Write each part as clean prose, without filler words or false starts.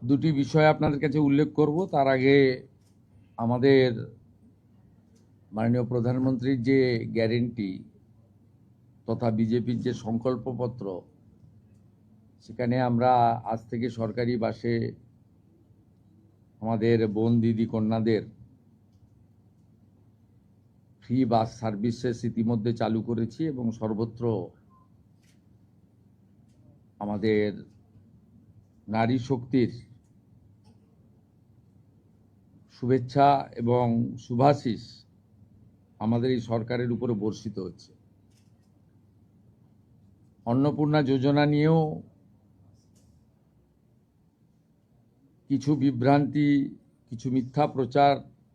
দুটি বিষয় আপনাদের কাছে উল্লেখ করব। তার আগে আমাদের মাননীয় প্রধানমন্ত্রীর যে গ্যারেন্টি তথা বিজেপির যে সংকল্পপত্র, সেখানে আমরা আজ থেকে সরকারি বাসে আমাদের বোন দিদি কন্যাদের ফ্রি বাস সার্ভিসেস ইতিমধ্যে চালু করেছি এবং সর্বত্র আমাদের নারী শক্তির শুভেচ্ছা এবং শুভাশিস আমাদের এই সরকারের উপরে বর্ষিত হচ্ছে। অন্নপূর্ণা যোজনা নিয়েও কিছু বিভ্রান্তি, কিছু মিথ্যা প্রচার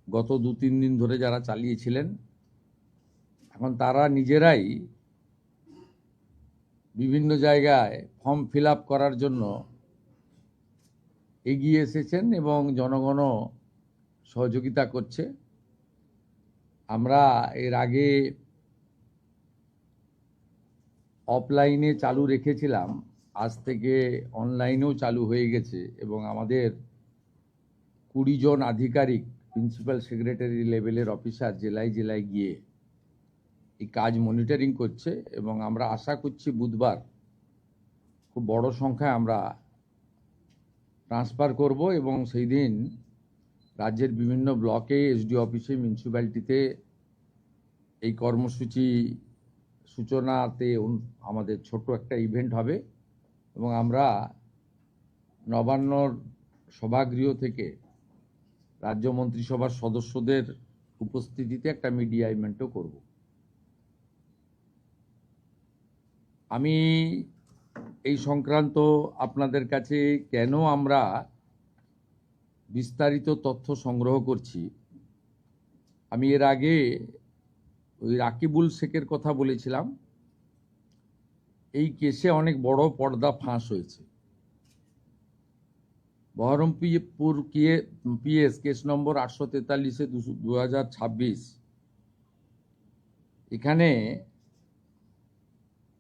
গত 2-3 দিন ধরে যারা চালিয়েছিলেন, এখন তারা নিজেরাই বিভিন্ন জায়গায় ফর্ম ফিল আপ করার জন্য এগিয়ে এসেছেন এবং জনগণও সহযোগিতা করছে। আমরা এর আগে অফলাইনে চালু রেখেছিলাম, আজ থেকে অনলাইনেও চালু হয়ে গেছে এবং আমাদের 20 জন আধিকারিক প্রিন্সিপাল সেক্রেটারি লেভেলের অফিসার জেলায় জেলায় গিয়ে এই কাজ মনিটরিং করছে এবং আমরা আশা করছি বুধবার খুব বড় সংখ্যায় আমরা ট্রান্সফার করব এবং সেই দিন রাজ্যের বিভিন্ন ব্লকে, এসডি অফিসে, মিউনিসিপ্যালিটিতে এই কর্মসূচি সূচনাতে আমাদের ছোট একটা ইভেন্ট হবে এবং আমরা নবান্নর সভাগৃহ থেকে রাজ্য মন্ত্রিসভার সদস্যদের উপস্থিতিতে একটা মিডিয়া ইভেন্টও করব। আমি এই সংক্রান্ত আপনাদের কাছে কেন আমরা বিস্তারিত তথ্য সংগ্রহ করছি, আমি এর আগে ওই রাকিবুল শেখের কথা বলেছিলাম। এই কেসে অনেক বড় পর্দা ফাঁস হয়েছে। বহরমপুর পিএস কেস নম্বর 843/2026, এখানে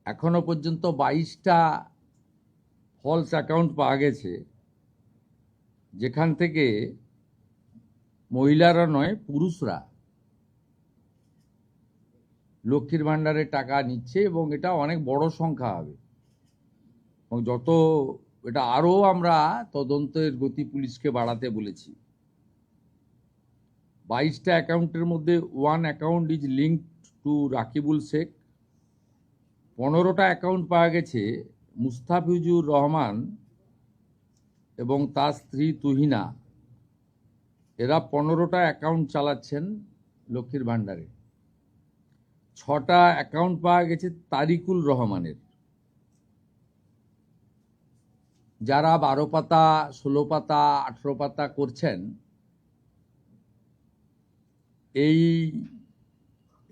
এখনো পর্যন্ত 22টা ফলস অ্যাকাউন্ট পাওয়া গেছে, যেখান থেকে মহিলারা নয় পুরুষরা লক্ষ্মীর ভাণ্ডারের টাকা নিচ্ছে এবং এটা অনেক বড় সংখ্যা হবে এবং যত এটা আরও আমরা তদন্তের গতি পুলিশকে বাড়াতে বলেছি। 22টা অ্যাকাউন্টের মধ্যে 1 account is linked to Rakibul Sheikh. 15টা অ্যাকাউন্ট পাওয়া গেছে মুস্তাফিজুর রহমান এবং তার স্ত্রী তুহিনা। এরা 15টা অ্যাকাউন্ট চালাচ্ছেন লক্ষ্মীর ভাণ্ডারে। 6টা অ্যাকাউন্ট পাওয়া গেছে তারিকুল রহমানের, যারা 12 পাতা, 16 পাতা, 18 পাতা করছেন। এই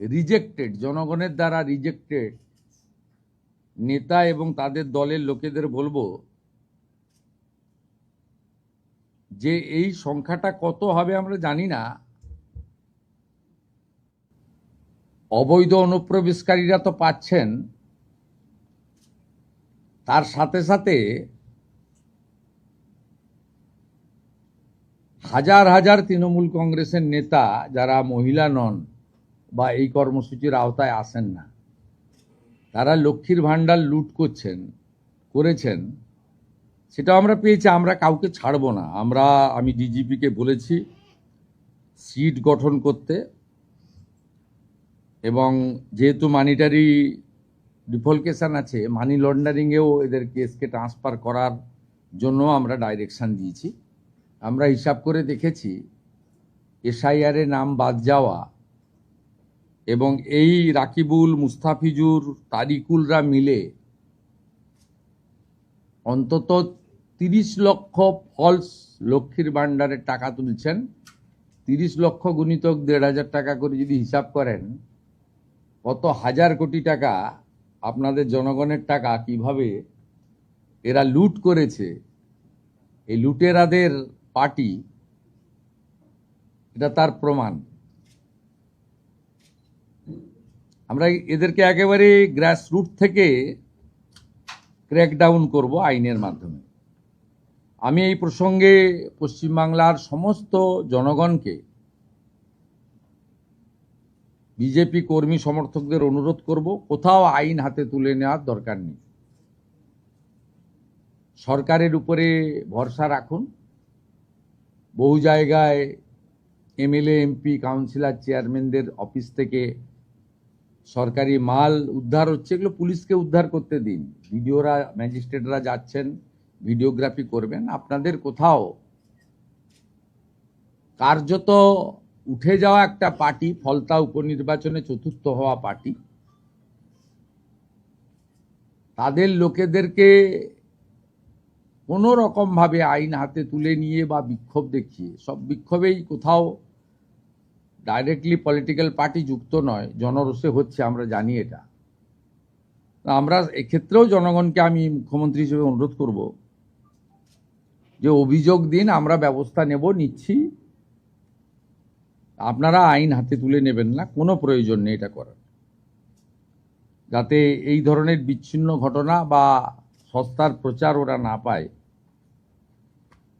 রিজেক্টেড, জনগণের দ্বারা রিজেক্টেড নেতা এবং তাদের দলের লোকেদের বলবো যে এই সংখ্যাটা কত হবে আমরা জানি না। অবৈধ অনুপ্রবেশকারীরা তো পাচ্ছেন, তার সাথে সাথে হাজার হাজার তৃণমূল কংগ্রেসের নেতা যারা মহিলা নন বা এই কর্মসূচির আওতায় আসেন না, তারা লক্ষ্মীর ভাণ্ডার লুট করেছেন, সেটা আমরা পেয়েছি। আমরা কাউকে ছাড়বো না। আমি ডিজিপিকে বলেছি সিট গঠন করতে এবং যেহেতু মানিটারি ডিফলকেশন আছে, মানি লন্ডারিংয়েও এদের কেসকে ট্রান্সফার করার জন্য আমরা ডাইরেকশন দিয়েছি। আমরা হিসাব করে দেখেছি এসআইআরে নাম বাদ যাওয়া এবং এই রাকিবুল, মুস্তাফিজুর, তারিকুলরা মিলে অন্তত 30 লক্ষ ফলস লক্ষ্মীর ভাণ্ডারের টাকা তুলছেন। 30 লক্ষ গুণিতক 1,500 টাকা করে যদি হিসাব করেন, কত হাজার কোটি টাকা আপনাদের জনগণের টাকা কিভাবে এরা লুট করেছে। এই লুটেরাদের পার্টি, এটা তার প্রমাণ। আমরা এদেরকে একেবারে গ্রাসরুট থেকে ক্র্যাকডাউন করব আইনের মাধ্যমে। আমি এই প্রসঙ্গে পশ্চিমবাংলার সমস্ত জনগণকে, বিজেপি কর্মী সমর্থকদের অনুরোধ করব, কোথাও আইন হাতে তুলে নেওয়ার দরকার নেই। সরকারের উপরে ভরসা রাখুন। বহু জায়গায় এমএলএ, এমপি, কাউন্সিলর, চেয়ারম্যানদের অফিস থেকে সরকারি মাল উদ্ধার হচ্ছে, এগুলো পুলিশকে উদ্ধার করতে দিন। ভিডিওরা, ম্যাজিস্ট্রেটরা যাচ্ছেন, ভিডিওগ্রাফি করবেন। আপনাদের কোথাও কার্যত উঠে যাওয়া একটা পার্টি, ফলতা উপনির্বাচনে চতুর্থ হওয়া পার্টি, তাদের লোকেদেরকে কোনো রকমভাবে আইন হাতে তুলে নিয়ে বা বিক্ষোভ দেখিয়ে, সব বিক্ষোভেই কোথাও ডাইরেক্টলি পলিটিক্যাল পার্টি যুক্ত নয়, জনরোষে হচ্ছে, আমরা জানি এটা। আমরা এক্ষেত্রেও জনগণকে আমি মুখ্যমন্ত্রী হিসেবে অনুরোধ করব যে অভিযোগ দিন, আমরা ব্যবস্থা নেব, নিচ্ছি। আপনারা আইন হাতে তুলে নেবেন না, কোনো প্রয়োজন নেই এটা করার। যাতে এই ধরনের বিচ্ছিন্ন ঘটনা বা সস্তার প্রচার ওরা না পায়,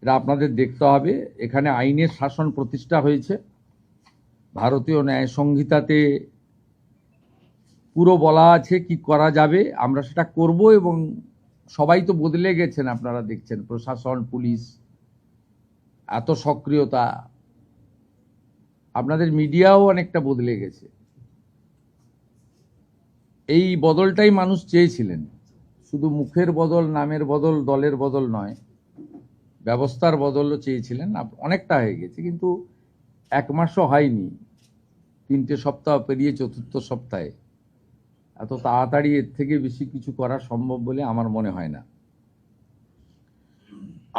এটা আপনাদের দেখতে হবে। এখানে আইনের শাসন প্রতিষ্ঠা হয়েছে, ভারতীয় ন্যায় সংহিতাতে পুরো বলা আছে কি করা যাবে, আমরা সেটা করব। এবং সবাই তো বদলে গেছেন, আপনারা দেখছেন, প্রশাসন, পুলিশ, এত সক্রিয়তা, আপনাদের মিডিয়াও অনেকটা বদলে গেছে। এই বদলটাই মানুষ চেয়েছিলেন, শুধু মুখের বদল, নামের বদল, দলের বদল নয়, ব্যবস্থার বদলও চেয়েছিলেন। অনেকটা হয়ে গেছে, কিন্তু এক মাসও হয়নি, 3টে সপ্তাহ পেরিয়ে চতুর্থ সপ্তাহে এত তাড়াতাড়ি এর থেকে বেশি কিছু করা সম্ভব বলে আমার মনে হয় না।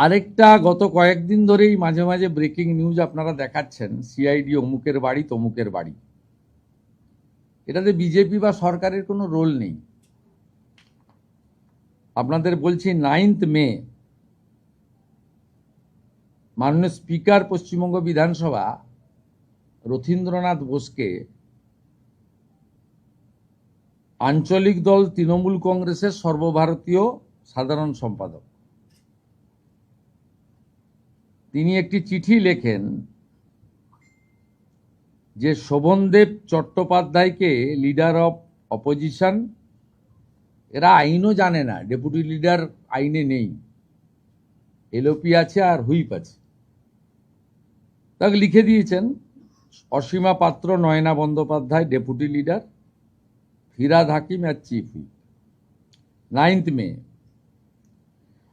আরেকটা, গত কয়েকদিন ধরেই মাঝে মাঝে ব্রেকিং নিউজ আপনারা দেখাচ্ছেন, সিআইডি অমুকের বাড়ি তমুকের বাড়ি। এটাতে বিজেপি বা সরকারের কোনো রোল নেই। আপনাদের বলছি, 9 মে মাননীয় স্পিকার পশ্চিমবঙ্গ বিধানসভা রথীন্দ্রনাথ বোসকে আঞ্চলিক দল তৃণমূল কংগ্রেসের সর্বভারতীয় সাধারণ সম্পাদক, তিনি একটি চিঠি লেখেন যে শোভনদেব চট্টোপাধ্যায়কে লিডার অফ অপোজিশন, এরা আইনও জানে না, ডেপুটি লিডার আইনে নেই, এলওপি আছে আর হুইপ আছে, তাকে লিখে দিয়েছেন অসীমা পাত্র, নয়না বন্দ্যোপাধ্যায় ডেপুটি লিডার, ফিরাদ হাকিম আর চিফ হুইপ। 9 মে।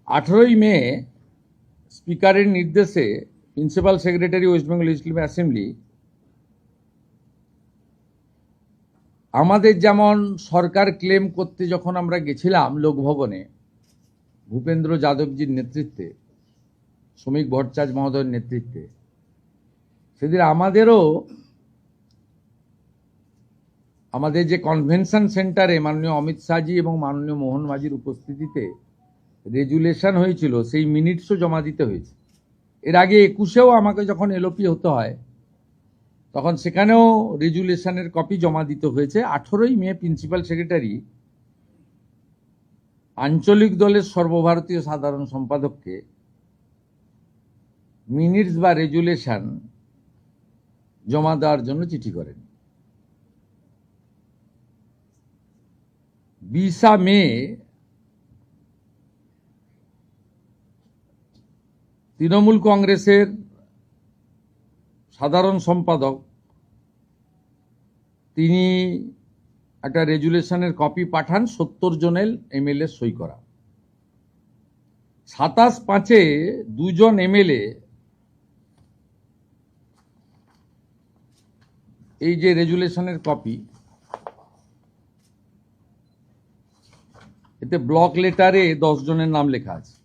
18 মে স্পিকারের নির্দেশে principal secretary West Bengal legislative assembly, আমাদের যেমন সরকার ক্লেম করতে যখন আমরা গেছিলাম লোকভবনে, ভূপেন্দ্র যাদবজির নেতৃত্বে, শ্রমিক ভট্টাচার্য মহোদয়ের নেতৃত্বে, সেদিন আমাদেরও আমাদের যে কনভেনশন সেন্টারে মাননীয় অমিত শাহজি এবং মাননীয় মোহন মাঝির উপস্থিতিতে রেজুলেশন হয়েছিল, সেই মিনিটসও জমা দিতে হয়েছে। এর আগে 21-এও আমাকে যখন এলওপি হতে হয়, তখন সেখানেও রেজুলেশনের কপি জমা দিতে হয়েছে। 18 মে প্রিন্সিপাল সেক্রেটারি আঞ্চলিক দলের সর্বভারতীয় সাধারণ সম্পাদককে মিনিটস বা রেজুলেশন জমা দেওয়ার জন্য চিঠি করেন। 20 মে তৃণমূল কংগ্রেসের সাধারণ সম্পাদক, তিনি একটা রেজুলেশনের কপি পাঠান 70 জনের এমএলএ সই করা। 27/5 2জন এমএলএ এই যে রেজুলেশনের কপি, এতে ব্লক লেটারে 10 জনের নাম লেখা আছে।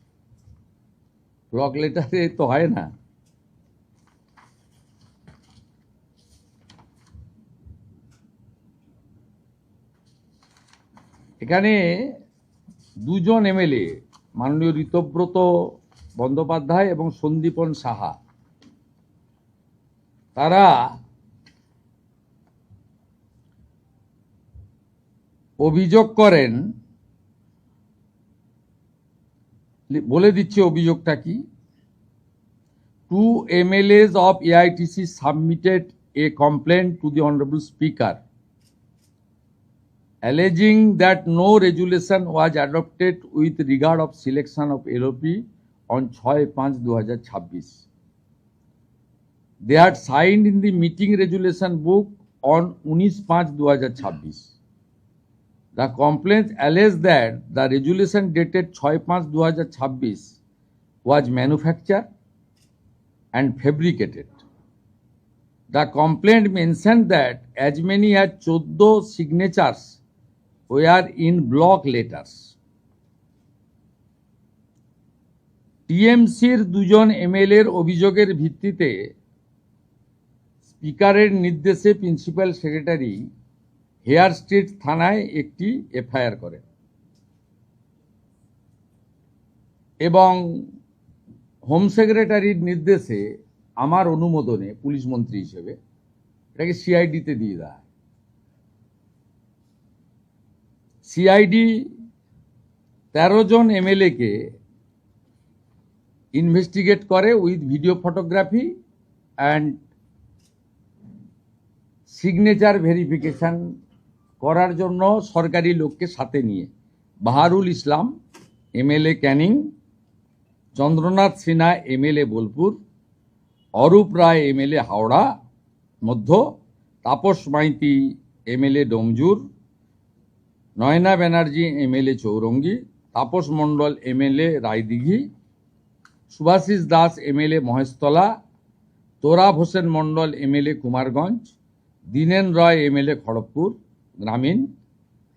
ব্লক লেটারে তো হয় না। এখানে 2জন এমএলএ, মাননীয় ঋতব্রত বন্দ্যোপাধ্যায় এবং সন্দীপন সাহা, তারা অভিযোগ করেন বলে দিচ্ছি অভিযোগটা কি। 2 MLAs of AITC submitted a complaint to the Honorable Speaker alleging that no resolution was adopted with regard of selection of LOP on 6/5/2026. They had signed in the meeting resolution book on 19/5/2026. The complaint alleged that the resolution dated 6/5/2026 was manufactured and fabricated. The complaint mentioned that as many as 14 signatures were in block letters. টিএমসির 2 জন এমএলএর অভিযোগের ভিত্তিতে স্পিকারের নির্দেশে principal secretary hair street থানায় একটি FIR করেন এবং home সেক্রেটারির নির্দেশে আমার অনুমোদনে পুলিশ মন্ত্রী হিসেবে এটাকে সিআইডিতে দিয়ে দেয়। সিআইডি 13 জন এমএলএকে ইনভেস্টিগেট করে with video photography and signature verification করার জন্য সরকারি লোককে সাথে নিয়ে বাহারুল ইসলাম এমএলএ ক্যানিং, চন্দ্রনাথ সিনহা এমএলএ বোলপুর, অরূপ রায় এমএলএ হাওড়া মধ্য, Tapas Maiti MLA Domjur, Nayana Banerjee MLA Chowringhee, Tapas Mondal MLA Raidighi, Subhashis Das MLA Maheshtala, Torab Hossain মণ্ডল এমএলএ কুমারগঞ্জ, দীনেন রয় এমএলএ খড়গপুর গ্রামীণ,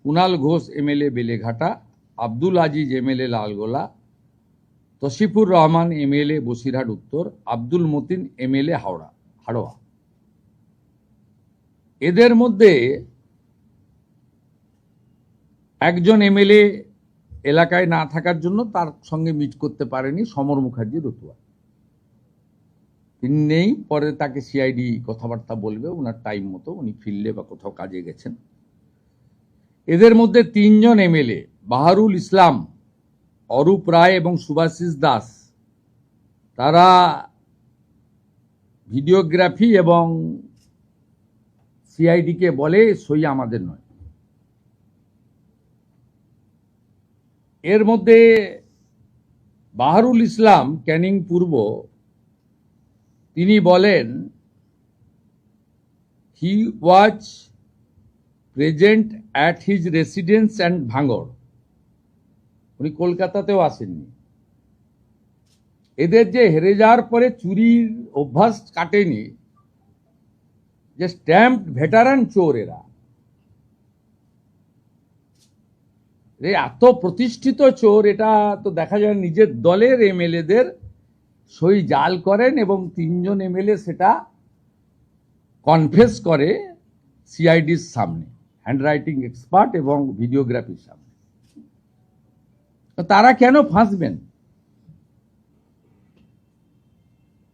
Kunal Ghosh MLA Beleghata, Abdul Aziz MLA Lalgola, তসিফুর Rahman MLA Basirhat উত্তর, আব্দুল মতিন এমএলএ হাড়োয়া। এদের মধ্যে একজন এমএলএ এলাকায় না থাকার জন্য তার সঙ্গে মিট করতে পারেনি, সমর মুখার্জি রতুয়া। তিনি নেই, পরে তাকে সিআইডি কথাবার্তা বলবে ওনার টাইম মতো, উনি ফিল্ডে বা কোথাও কাজে গেছেন। এদের মধ্যে 3 জন এমএলএ বাহারুল ইসলাম, অরূপ রায় এবং সুভাষিস দাস, তারা ভিডিওগ্রাফি এবং সিআইডিকে বলে সই আমাদের নয়। এর মধ্যে বাহারুল ইসলাম ক্যানিং পূর্ব, তিনি বলেন he was present at his residence and ভাঙড়। উনি কলকাতাতেও আসেননি। এদের যে হেরে যাওয়ার পরে চুরির অভ্যাস কাটেনি, যে স্ট্যাম্প ভেটারান চোর এরা, এত প্রতিষ্ঠিত চোর, এটা তো দেখা যায় নিজের দলের এমএলএদের সই জাল করেন এবং 3 জন এমএলএ সেটা কনফেস করে সিআইডির সামনে, হ্যান্ডরাইটিং এক্সপার্ট এবং ভিডিওগ্রাফির সামনে। তারা কেন ফাঁসবেন?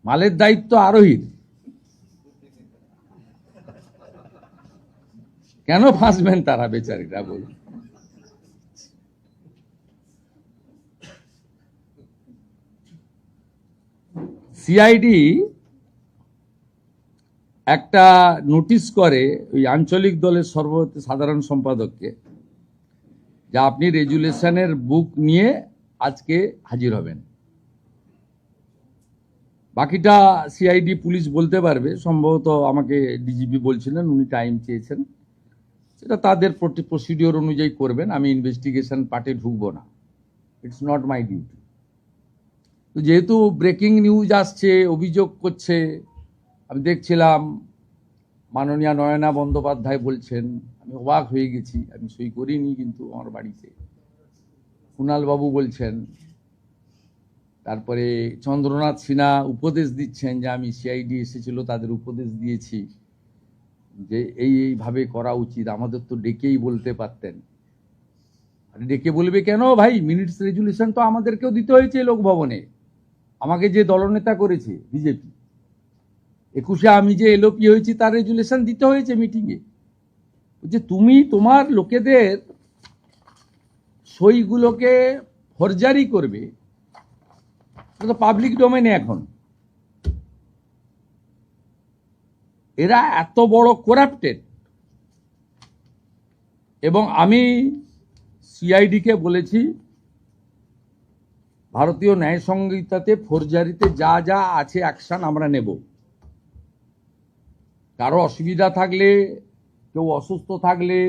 মালের দায়িত্ব আরোহীর, কেন ফাঁসবেন তারা বেচারীরা বলুন? সিআইডি একটা নোটিশ করে ওই আঞ্চলিক দলের সর্বভারতীয় সাধারণ সম্পাদককে, যে আপনি রেজুলেশনের বুক নিয়ে আজকে হাজির হবেন। বাকিটা সিআইডি পুলিশ বলতে পারবে, সম্ভবত আমাকে ডিজিপি বলছিলেন উনি টাইম চেয়েছেন, সেটা তাদের প্রসিডিওর অনুযায়ী করবেন। আমি ইনভেস্টিগেশন পার্টে ঢুকবো না, ইটস নট মাই ডিউটি। তো যেহেতু ব্রেকিং নিউজ আসছে, অভিযোগ করছে, আমি দেখছিলাম মাননীয় নয়না বন্দ্যোপাধ্যায় বলছেন, আমি অবাক হয়ে গেছি, আমি সই করিনি কিন্তু আমার বাড়িতে। কুণাল বাবু বলছেন, তারপরে চন্দ্রনাথ সিনহা উপদেশ দিচ্ছেন যে আমি সিআইডি এসেছিল তাদের উপদেশ দিয়েছি যে এইভাবে করা উচিত, আমাদের তো ডেকেই বলতে পারতেন। ডেকে বলবে কেন ভাই? মিনিটস রেজুলেশন তো আমাদেরকেও দিতে হয়েছে লোকভবনে, আমাকে যে দলনেতা করেছে বিজেপি। 21-এ আমি যে এলওপি হয়েছি তার রেজুলেশন দিতে হয়েছে মিটিংয়ে। যে তুমি তোমার লোকেদের সইগুলোকে ফরজারি করবে, এটা তো পাবলিক ডোমেনে এখন। এরা এত বড় করাপ্টেড। এবং আমি সিআইডিকে বলেছি, ভারতীয় ন্যায় সংহিতাতে ফৌজদারিতে যা যা আছে অ্যাকশন আমরা নেব। কারো অসুবিধা থাকলে, কেউ অসুস্থ থাকলে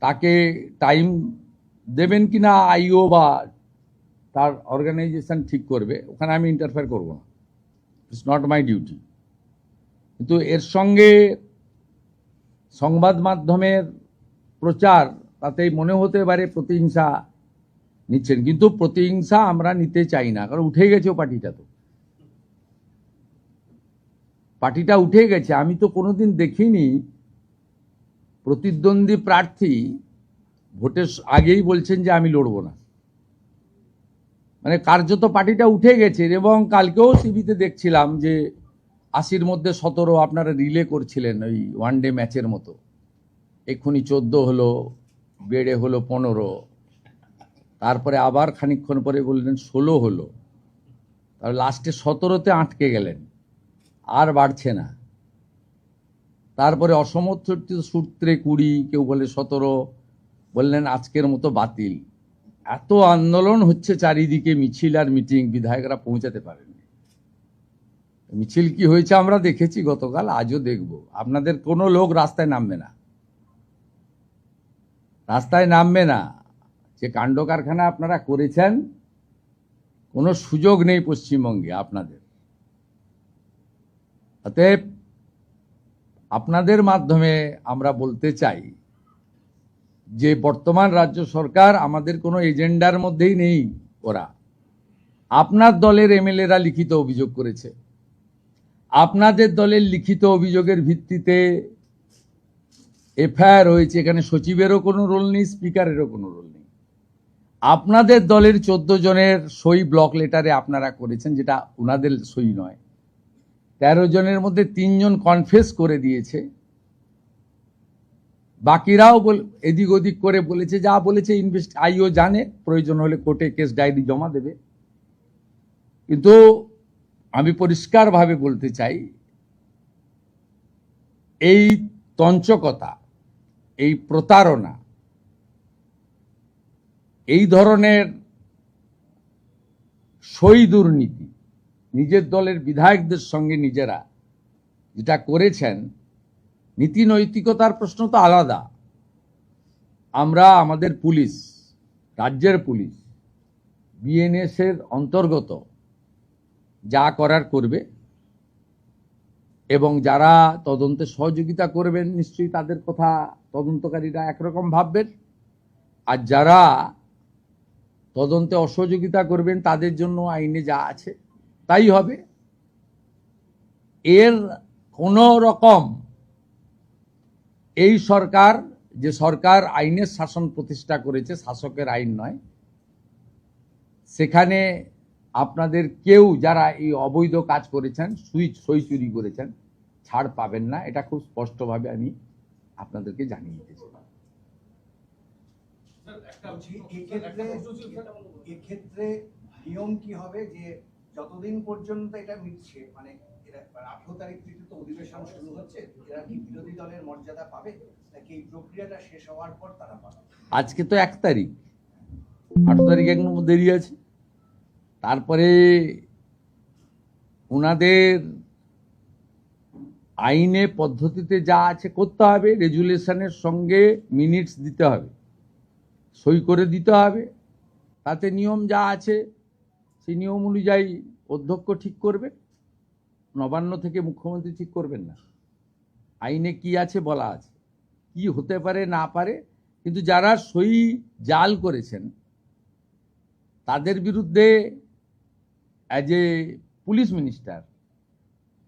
তাকে টাইম দেবেন কিনা আইও বা তার অর্গানাইজেশন ঠিক করবে, ওখানে আমি ইন্টারফেয়ার করব না, ইটস নট মাই ডিউটি। কিন্তু এর সঙ্গে সংবাদ মাধ্যমের প্রচার, তাতেই মনে হতে পারে প্রতিহিংসা নিচ্ছেন, কিন্তু প্রতিহিংসা আমরা নিতে চাই না, কারণ উঠে গেছে পার্টিটা। তো পার্টিটা উঠে গেছে। আমি তো কোনোদিন দেখিনি প্রতিদ্বন্দ্বী প্রার্থী ভোটের আগেই বলছেন যে আমি লড়বো না। মানে কার্যত পার্টিটা উঠে গেছে। এবং কালকেও টিভিতে দেখছিলাম যে 80-র মধ্যে 17 আপনারা রিলে করছিলেন ওই ওয়ানডে ম্যাচের মতো। এক্ষুনি 14 হলো, বেড়ে হলো 15, তারপরে আবার খানিকক্ষণ পরে বললেন 16 হলো, তারপর লাস্টে 17তে আটকে গেলেন, আর বাড়ছে না। তারপরে অসমর্থিত সূত্রে 20, কেউ বলে 17, বললেন আজকের মতো বাতিল। এত আন্দোলন হচ্ছে চারিদিকে, মিছিল আর মিটিং, বিধায়করা পৌঁছাতে পারেননি। মিছিল কি হয়েছে আমরা দেখেছি গতকাল, আজও দেখব। আপনাদের কোনো লোক রাস্তায় নামবে না, রাস্তায় নামবে না। যে কাণ্ড কারখানা আপনারা করেছেন, কোনো সুযোগ নেই পশ্চিমবঙ্গে আপনাদের। অতএব আপনাদের মাধ্যমে আমরা বলতে চাই যে বর্তমান রাজ্য সরকার আমাদের কোনো এজেন্ডার মধ্যেই নেই। ওরা আপনার দলের এমএলএরা লিখিত অভিযোগ করেছে, আপনাদের দলের লিখিত অভিযোগের ভিত্তিতে এফআইআর হয়েছে। এখানে সচিবেরও কোনো রোল নেই, স্পিকারেরও কোনো রোল নেই। আপনাদের দলের 14 জনের সই ব্লক লেটারে আপনারা করেছেন, যেটা ওনাদের সই নয়। 13 জনের মধ্যে 3 জন কনফেস করে দিয়েছে, বাকিরাও এদিক ওদিক করে বলেছে। যা বলেছে আইও জানে, প্রয়োজন হলে কোর্টে কেস ডায়েরি জমা দেবে। কিন্তু আমি পরিষ্কারভাবে বলতে চাই, এই তঞ্চকতা, এই প্রতারণা, এই ধরনের সই দুর্নীতি নিজের দলের বিধায়কদের সঙ্গে নিজেরা যেটা করেছেন, নীতি নৈতিকতার প্রশ্ন তো আলাদা। আমরা আমাদের পুলিশ, রাজ্যের পুলিশ, বিএনএস এর অন্তর্গত, যা করার করবে। এবং যারা তদন্তে সহযোগিতা করবেন, নিশ্চয়ই তাদের কথা তদন্তকারীরা একরকম ভাববেন, আর যারা তদন্তে অসহযোগিতা করবেন তাদের জন্য আইনে যা আছে তাই হবে। এর কোনো রকম এই সরকার, যে সরকার আইনের শাসন প্রতিষ্ঠা করেছে, শাসকের আইন নয়, সেখানে আপনাদের কেউ যারা এই অবৈধ কাজ করেছেন, সই চুরি করেছেন, ছাড় পাবেন না। এটা খুব স্পষ্টভাবে আমি আপনাদেরকে জানিয়ে দিতে চাই। এক্ষেত্রে নিয়ম কি হবে যে যতদিন পর্যন্ত এটা মিটছে, মানে 18 তারিখ থেকে তো অধিবেশন শুরু হচ্ছে, এরা কি বিরোধী দলের মর্যাদা পাবে, নাকি এই প্রক্রিয়াটা শেষ হওয়ার পর তারা পাবে? আজকে তো 1 তারিখ, 8 তারিখ এখনো দেরি আছে। তারপরে ওনাদের আইনে পদ্ধতিতে যা আছে করতে হবে, রেজুলেশনের সঙ্গে মিনিটস দিতে হবে, সই করে দিতে হবে। তাতে নিয়ম যা আছে সেই নিয়ম অনুযায়ী অধ্যক্ষ ঠিক করবে, নবান্ন থেকে মুখ্যমন্ত্রী ঠিক করবেন না। আইনে কি আছে বলা আছে, কি হতে পারে না পারে। কিন্তু যারা সই জাল করেছেন তাদের বিরুদ্ধে অ্যাজ এ পুলিশ মিনিস্টার,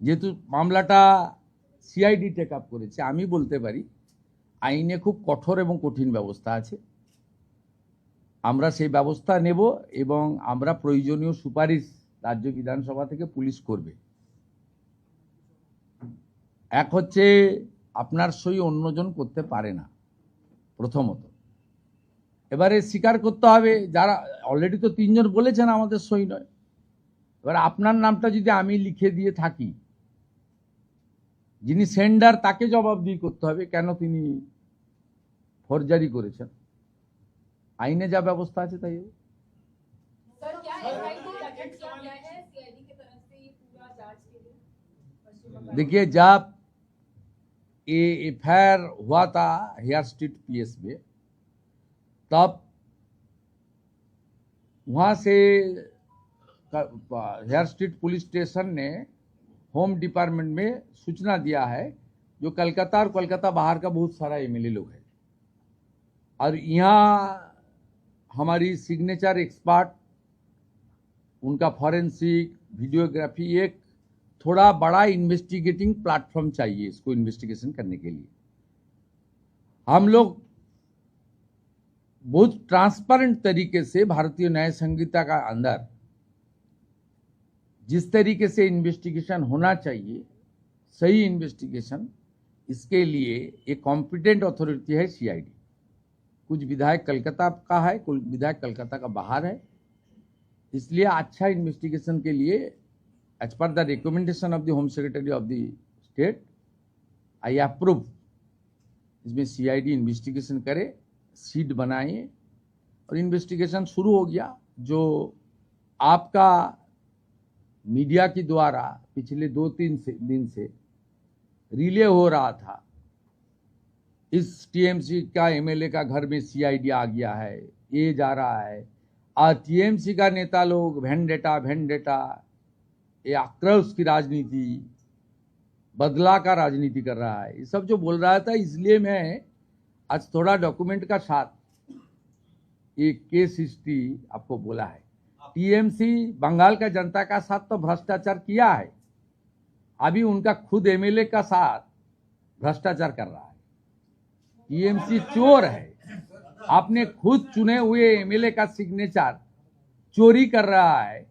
যেহেতু মামলাটা সিআইডি টেক আপ করেছে, আমি বলতে পারি আইনে খুব কঠোর এবং কঠিন ব্যবস্থা আছে। আমরা সেই ব্যবস্থা নেব এবং আমরা প্রয়োজনীয় সুপারিশ রাজ্য বিধানসভা থেকে পুলিশ করবে। এক হচ্ছে, আপনার সই অন্যজন করতে পারে না, প্রথমত। এবারে স্বীকার করতে হবে, যারা অলরেডি তো 3 জন বলেছেন আমাদের সই নয়, এবার আপনার নামটা যদি আমি লিখে দিয়ে থাকি, যিনি সেন্ডার তাকে জবাবদিহি করতে হবে কেন তিনি ফরজারি করেছেন। আইনে যা ব্যবস্থা আছে তাই হবে। सर क्या एसआईटी गठन किया गया है सीआईडी की तरफ से ये पूरा जांच के लिए पश्चिम बंगाल? देखिए, जब ये एफआईआर हुआ था हेयर स्ट्रीट पीएस में, तब वहां से हेयर स्ट्रीट पुलिस स्टेशन ने होम डिपार्टमेंट में सूचना दिया है, जो कलकत्ता और कोलकाता बाहर का बहुत सारा एमएलए लोग है, और यहाँ हमारी सिग्नेचर एक्सपर्ट, उनका फॉरेंसिक वीडियोग्राफी, एक थोड़ा बड़ा इन्वेस्टिगेटिंग प्लेटफॉर्म चाहिए इसको इन्वेस्टिगेशन करने के लिए। हम लोग बहुत ट्रांसपेरेंट तरीके से भारतीय न्याय संहिता का अंदर जिस तरीके से इन्वेस्टिगेशन होना चाहिए, सही इन्वेस्टिगेशन, इसके लिए एक कॉम्पिटेंट अथॉरिटी है सीआईडी। कुछ विधायक कलकत्ता का है, कुछ विधायक कलकत्ता का बाहर है, इसलिए अच्छा इन्वेस्टिगेशन के लिए as per the recommendation of the home secretary of the state I approve इसमें सीआईडी इन्वेस्टिगेशन करे, सीट बनाए और इन्वेस्टिगेशन शुरू हो गया। जो आपका मीडिया के द्वारा पिछले 2-3 दिन से रिले हो रहा था, इस टीएमसी का एमएलए का घर में सीआईडी आ गया है, ये जा रहा है, और टीएमसी का नेता लोग वेंडेटा, ये आक्रोश की राजनीति, बदला का राजनीति कर रहा है, ये सब जो बोल रहा था। इसलिए मैं आज थोड़ा डॉक्यूमेंट का साथ एक केस हिस्ट्री आपको बोला है। टीएमसी बंगाल का जनता का साथ तो भ्रष्टाचार किया है, अभी उनका खुद एमएलए का साथ भ्रष्टाचार कर रहा है। टीएमसी चोर है, आपने खुद चुने हुए एमएलए का सिग्नेचर चोरी कर रहा है,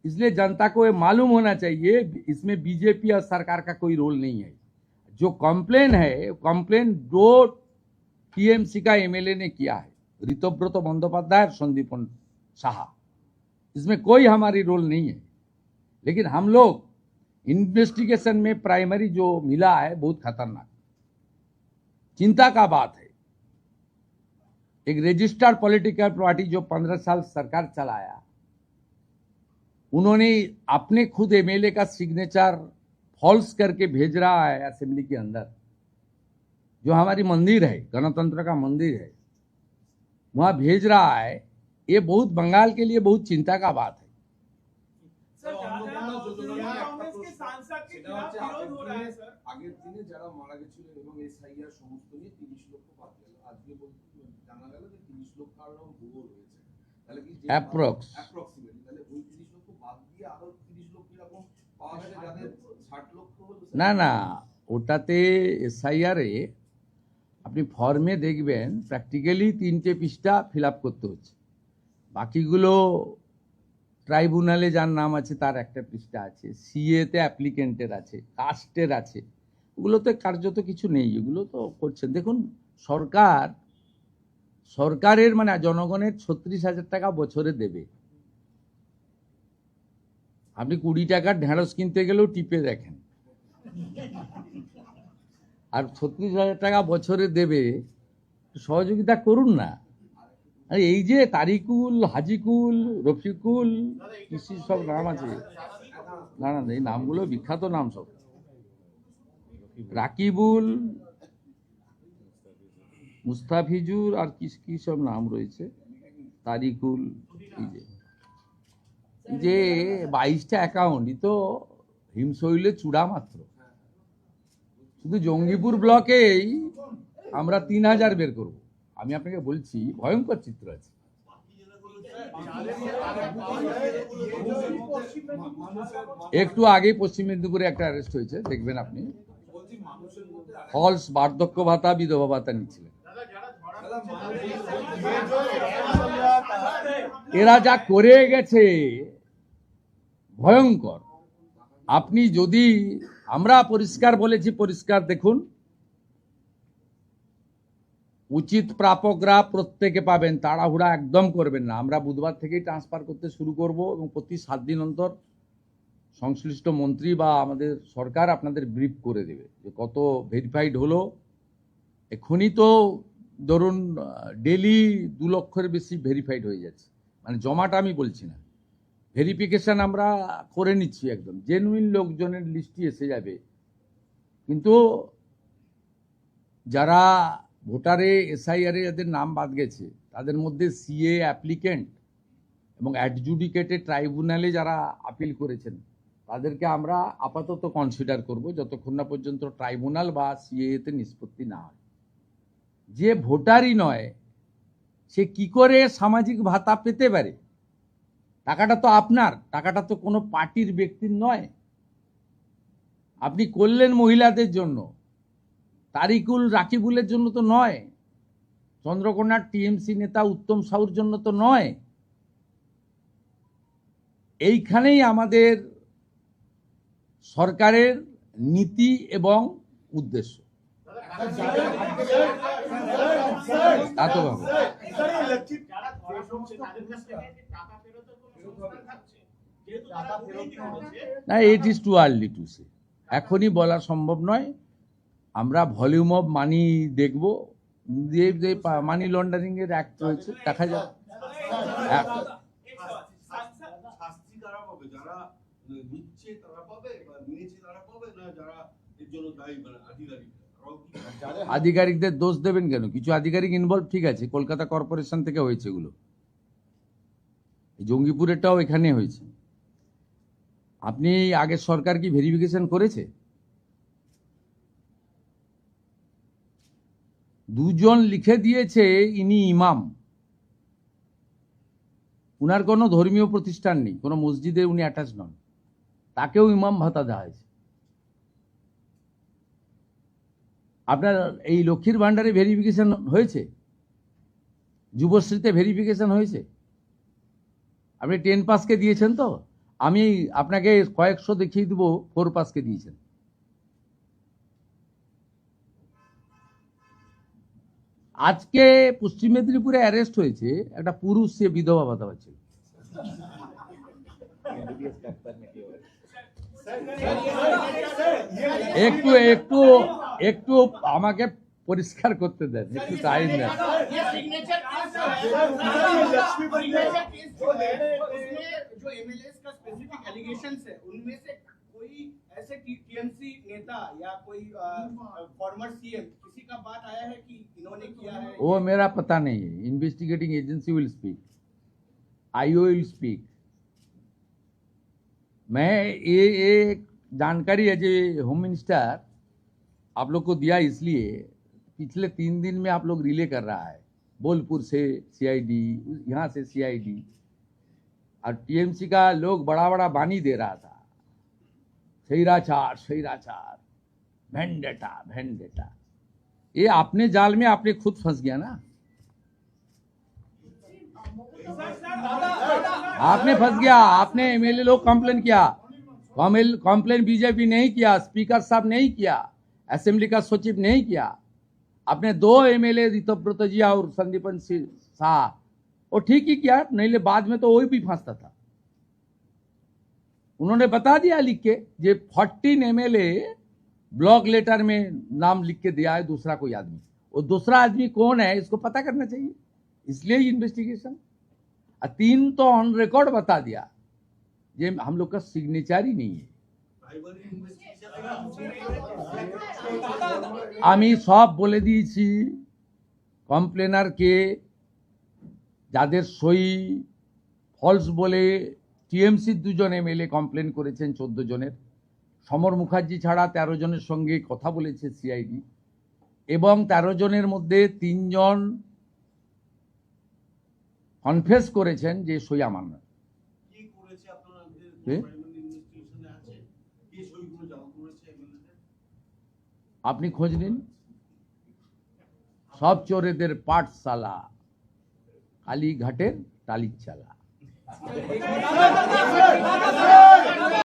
इसलिए जनता को ये मालूम होना चाहिए इसमें बीजेपी और सरकार का कोई रोल नहीं है। जो कंप्लेन है, कंप्लेन दो टीएमसी का एमएलए ने किया है, ऋतव्रत बंदोपाध्याय और संदीपन साहा, इसमें कोई हमारी रोल नहीं है। लेकिन हम लोग इन्वेस्टिगेशन में प्राइमरी जो मिला है बहुत खतरनाक चिंता का बात है। एक रजिस्टर्ड पॉलिटिकल पार्टी जो 15 साल सरकार चलाया, उन्होंने अपने खुद एमएलए का सिग्नेचर फॉल्स करके भेज रहा है असेंबली के अंदर। जो हमारी मंदिर है, गणतंत्र का मंदिर है, वहां भेज रहा है। ये बहुत बंगाल के लिए बहुत चिंता का बात है। कांग्रेस के सांसद के खिलाफ विरोध हो रहा है सर। আগের দিনে যারা মারা গেছিল এবং এসআইআর সমস্ত নিয়ে 30 লক্ষ বাদ গেল, আজকে জানা গেল যে 30 লক্ষ আরো ভুয়ো রয়েছে। তাহলে কি অ্যাপ্রক্সিমেটলি তাহলে ওই 30 লক্ষ বাদ দিয়ে আরো 30 লক্ষ এরকম পাওয়া গেছে যাদের 60 লক্ষ হলো। না ওটাতে এসআইআরে আপনি ফর্মে দেখবেন প্র্যাকটিক্যালি 3টে পৃষ্ঠা ফিল আপ করতে হচ্ছে, বাকিগুলো ট্রাইব্যুনালে যার নাম আছে তার একটা পৃষ্ঠা আছে, সিএতে অ্যাপ্লিকেন্টের আছে, কাস্টের আছে, ওগুলোতে কার্যত কিছু নেই, এগুলো তো করছেন। দেখুন, সরকারের মানে জনগণের 36,000 টাকা বছরে দেবে। আপনি 20 টাকার ঢেঁড়স কিনতে গেলেও টিপে দেখেন, আর 36,000 টাকা বছরে দেবে, সহযোগিতা করুন না। আরে এই যে তারিকুল, হাজিকুল, রফিকুল, কৃষি সব নাম আছে, না এই নামগুলো বিখ্যাত নাম সব, রাকিবুল, মুস্তাফিজুর, আর কি সব নাম রয়েছে, তারিকুল, এই যে 22টা অ্যাকাউন্ট, তো হিমশৈলে চূড়া মাত্র। শুধু জঙ্গিপুর ব্লকেই আমরা 3,000 বের করব। আমি আপনাকে বলছি, ভয়ঙ্কর চিত্র আছে। একটু আগে পশ্চিম মেদিনীপুরে একটা অ্যারেস্ট হয়েছে, দেখবেন আপনি, ফলস বার্ধক্য ভাতা, বিধবা ভাতা নিচ্ছিলেন। এরা যা করে গেছে ভয়ঙ্কর। আপনি যদি, আমরা পরিষ্কার বলেছি, পরিষ্কার দেখুন, উচিত প্রাপকরা প্রত্যেকে পাবেন, তাড়াহুড়া একদম করবেন না। আমরা বুধবার থেকেই ট্রান্সফার করতে শুরু করব এবং প্রতি 7 দিন অন্তর সংশ্লিষ্ট মন্ত্রী বা আমাদের সরকার আপনাদের ব্রিফ করে দেবে যে কত ভেরিফাইড হলো। এখনই তো ধরুন ডেলি 2 লক্ষের বেশি ভেরিফাইড হয়ে যাচ্ছে, মানে জমাটা আমি বলছি না, ভেরিফিকেশন আমরা করে নিচ্ছি, একদম জেনুইন লোকজনের লিস্টই এসে যাবে। কিন্তু যারা ভোটারে এসআইআরে যাদের নাম বাদ গেছে তাদের মধ্যে সিএ অ্যাপ্লিকেন্ট এবং অ্যাডজুডিকেটেড ট্রাইব্যুনালে যারা আপিল করেছেন তাদেরকে আমরা আপাতত কনসিডার করব যতক্ষণ না পর্যন্ত ট্রাইব্যুনাল বা সিএতে নিষ্পত্তি না হয়। যে ভোটারই নয় সে কি করে সামাজিক ভাতা পেতে পারে? টাকাটা তো আপনার, টাকাটা তো কোনো পার্টির ব্যক্তির নয়। আপনি করলেন মহিলাদের জন্য, তারিকুল রাকিবুলের জন্য তো নয়, চন্দ্রকোনার টিএমসি নেতা উত্তম সাউর জন্য তো নয়। এইখানেই আমাদের সরকারের নীতি এবং উদ্দেশ্য। তা তো ভাবো না, it is too early to say, এখনই বলা সম্ভব নয়। আমরা ভলিউম অফ মানি দেখব, যে মানি লন্ডারিং এর অ্যাক্ট রয়েছে, দেখা যাক। শাস্তি কারা পাবে? যারা নিচ্ছে তারা পাবে, বা নিয়েছে তারা পাবে, না যারা এর জন্য দায়ী, মানে আধিকারিকদের দোষ দেবেন কেন? কিছু আধিকারিক ইনভলভ, ঠিক আছে, কলকাতা কর্পোরেশন থেকে হয়েছে এগুলো, জঙ্গিপুরেরটাও এখানে হয়েছে। আপনি আগের সরকার কি ভেরিফিকেশন করেছে? 2 জন লিখে দিয়েছে ইনি ইমাম, উনার কোনো ধর্মীয় প্রতিষ্ঠান নেই, কোনো মসজিদে উনি অ্যাটাচ নন, তাকেও ইমাম ভাতা দেওয়া হয়েছে। আপনার এই লক্ষ্মীর ভান্ডারে ভেরিফিকেশন হয়েছে, যুবশ্রীতে ভেরিফিকেশন হয়েছে। আপনি 10 পাসকে দিয়েছেন তো, আমি আপনাকে কয়েকশো দেখিয়ে দেবো 4 পাসকে দিয়েছেন। আজকে পশ্চিম মেদিনীপুরে অ্যারেস্ট হয়েছে একটা পুরুষ, সে বিধবা ভাতা পাচ্ছে। একটু একটু একটু আমাকে পরিষ্কার করতে দেন, একটু টাইম দেন। जो एमएलएस का स्पेसिफिक एलिगेशंस है उनमें से कोई ऐसे टीएमसी नेता या कोई फॉर्मर सीएम किसी का बात आया है कि इन्होंने किया है? वो मेरा पता नहीं है, investigating agency will speak, IO will speak. मैं ये जानकारी है जो होम मिनिस्टर आप लोग को दिया, इसलिए पिछले 3 दिन में आप लोग रिले कर रहा है, बोलपुर से सीआईडी, यहाँ से सीआईडी, और टीएमसी का लोग बड़ा बड़ा बानी दे रहा था, सैराचार वेंडेटा। ये अपने जाल में आपने खुद फंस गया ना, आपने फंस गया। आपने एमएलए लोग कंप्लेन किया, कंप्लेन बीजेपी नहीं किया, स्पीकर साहब नहीं किया, असेंबली का सचिव नहीं किया। आपने 2 एमएलए ऋतव्रत जी और संदीपन शाह, वो ठीक ही किया, नहीं ले बाद में तो वही भी फंसता था। उन्होंने बता दिया लिख के, ये 14 एमएलए ब्लॉक लेटर में नाम लिख के दिया है दूसरा कोई आदमी, वो दूसरा आदमी कौन है इसको पता करना चाहिए, इसलिए इन्वेस्टिगेशन। 3 तो ऑन रिकॉर्ड बता दिया, ये हम लोग का सिग्नेचर ही नहीं है। আমি সব বলে দিয়েছি, কমপ্লেনারকে যাদের সই ফলস বলে টিএমসির 2 জন এমএলএ কমপ্লেন করেছেন 14 জনের, সমর মুখার্জি ছাড়া 13 জনের সঙ্গে কথা বলেছে সিআইডি, এবং 13 জনের মধ্যে 3 জন কনফেস করেছেন যে সই আমার নয়। কি করেছে আপনারা কে? প্রাইমারি ইনভেস্টিগেশনে আছে? কি সইগুলো জমা করেছে এমএলএদের? আপনি খোঁজ নিন, সব চোরেদের পাঠশালা কালীঘাটের টালির চালা।